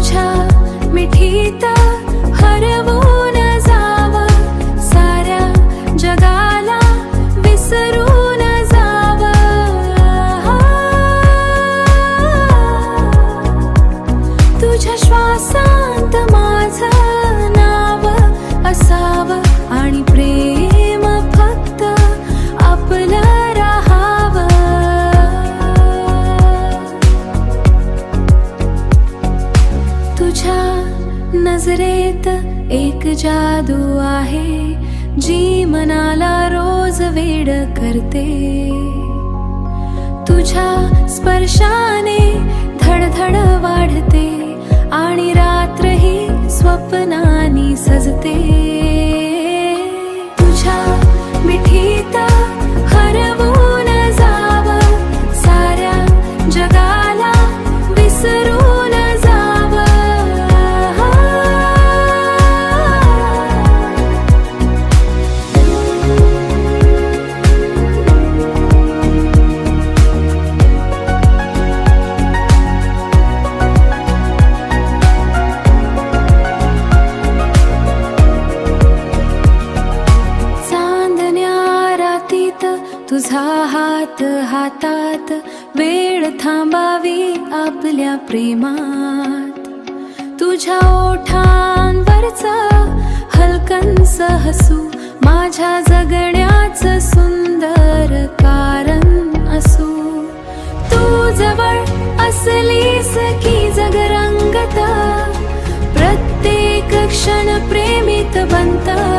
तुझ्या मिठीत हरवून जावं, साऱ्या जगाला विसरून जावं. तुझ्या श्वासांत माझं नाव असावं आणि प्रेम फक्त आपलं राहावं. तुझ्या नजरेत एक जादू आहे, जी मनाला रोज वेड करते. तुझ्या स्पर्शाने धडधड वाढते आणि रात्रही स्वप्नानी सजते. तुझ्या मिठीत हरवून जावं, साऱ्या जगाला विसरून जावं. तुझा हात हातात, वेळ थांबावी आपल्या प्रेमात. तुझ्या ओठांवरचं हलकंस हसू माझ्या जगण्याचं सुंदर कारण असू. तू जवळ असलीस की जग रंगत, प्रत्येक क्षण प्रेमित बनतं.